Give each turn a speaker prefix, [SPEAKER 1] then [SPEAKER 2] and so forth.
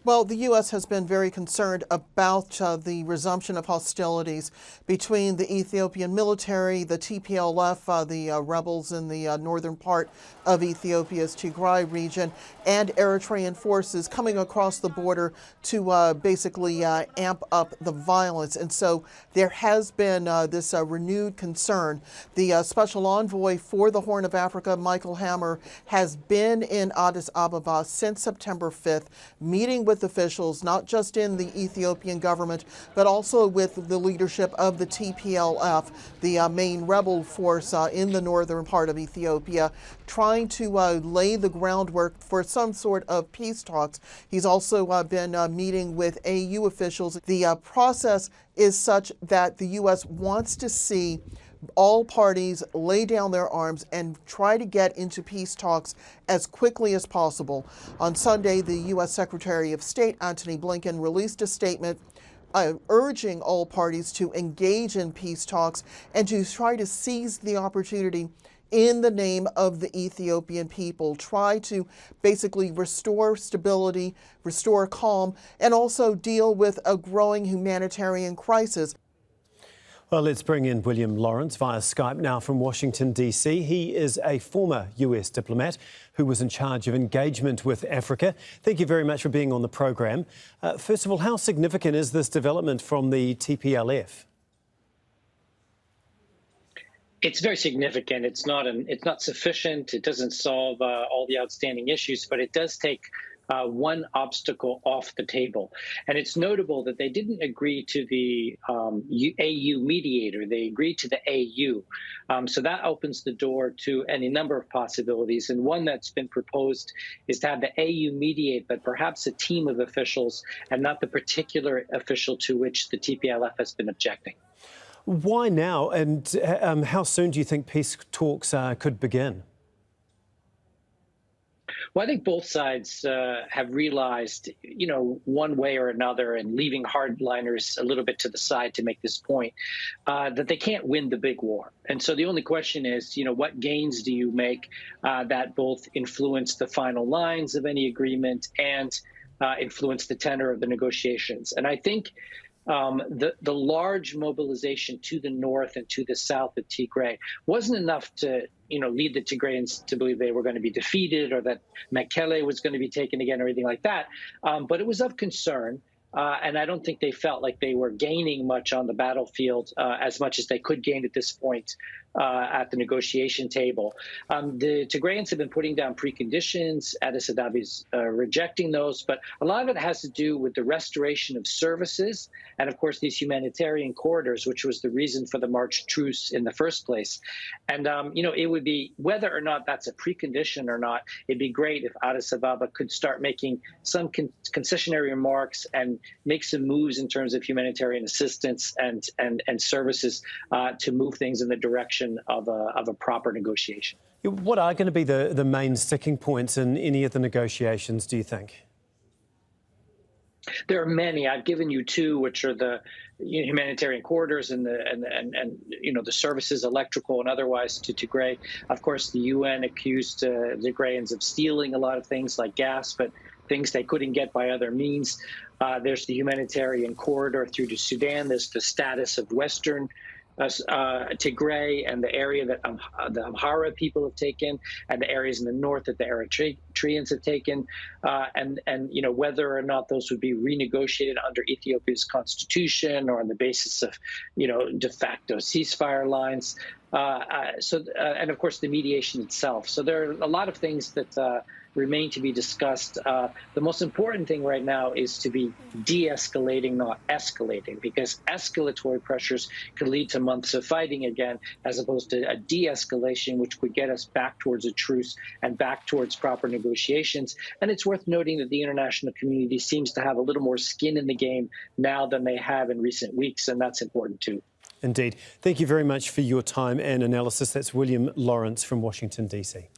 [SPEAKER 1] Well, the U.S. has been very concerned about the resumption of hostilities between the Ethiopian military, the TPLF, the rebels in the northern part of Ethiopia's Tigray region, and Eritrean forces coming across the border to basically amp up the violence. And so there has been this renewed concern. The special envoy for the Horn of Africa, Michael Hammer, has been in Addis Ababa since September 5th, meeting with officials, not just in the Ethiopian government, but also with the leadership of the TPLF, the main rebel force in the northern part of Ethiopia, trying to lay the groundwork for some sort of peace talks. He's also been meeting with AU officials. The process is such that the U.S. wants to see all parties lay down their arms and try to get into peace talks as quickly as possible. On Sunday, the U.S. Secretary of State, Antony Blinken, released a statement urging all parties to engage in peace talks and to try to seize the opportunity in the name of the Ethiopian people, try to basically restore stability, restore calm, and also deal with a growing humanitarian crisis.
[SPEAKER 2] Well, let's bring in William Lawrence via Skype now from Washington, D.C. He is a former US diplomat who was in charge of engagement with Africa. Thank you very much for being on the program. First of all, how significant is this development from the TPLF?
[SPEAKER 3] It's very significant. It's not sufficient. It doesn't solve all the outstanding issues, but it does take one obstacle off the table. And it's notable that they didn't agree to the AU mediator. They agreed to the AU. So that opens the door to any number of possibilities. And one that's been proposed is to have the AU mediate, but perhaps a team of officials and not the particular official to which the TPLF has been objecting.
[SPEAKER 2] Why now? And how soon do you think peace talks could begin?
[SPEAKER 3] Well, I think both sides have realized, one way or another, and leaving hardliners a little bit to the side to make this point, that they can't win the big war. And so the only question is, what gains do you make that both influence the final lines of any agreement and influence the tenor of the negotiations? And I think the large mobilization to the north and to the south of Tigray wasn't enough to lead the Tigrayans to believe they were going to be defeated or that Mekelle was going to be taken again or anything like that. But it was of concern. And I don't think they felt like they were gaining much on the battlefield as much as they could gain at this point at the negotiation table. The Tigrayans have been putting down preconditions. Addis Ababa is rejecting those. But a lot of it has to do with the restoration of services and, of course, these humanitarian corridors, which was the reason for the March truce in the first place. And, it would be, whether or not that's a precondition or not, it'd be great if Addis Ababa could start making some concessionary remarks and make some moves in terms of humanitarian assistance and services to move things in the direction of a proper negotiation.
[SPEAKER 2] What are going to be the main sticking points in any of the negotiations, do you think?
[SPEAKER 3] There are many. I've given you two, which are the humanitarian corridors and the services, electrical and otherwise, to Tigray. Of course, the UN accused the Tigrayans of stealing a lot of things like gas, but things they couldn't get by other means. There's the humanitarian corridor through to Sudan. There's the status of Western Tigray and the area that the Amhara people have taken, and the areas in the north that the Eritreans have taken, and whether or not those would be renegotiated under Ethiopia's constitution or on the basis of de facto ceasefire lines. And of course the mediation itself. So there are a lot of things that remain to be discussed. The most important thing right now is to be de-escalating, not escalating, because escalatory pressures could lead to months of fighting again, as opposed to a de-escalation, which would get us back towards a truce and back towards proper negotiations. And it's worth noting that the international community seems to have a little more skin in the game now than they have in recent weeks, and that's important too.
[SPEAKER 2] Indeed. Thank you very much for your time and analysis. That's William Lawrence from Washington, D.C.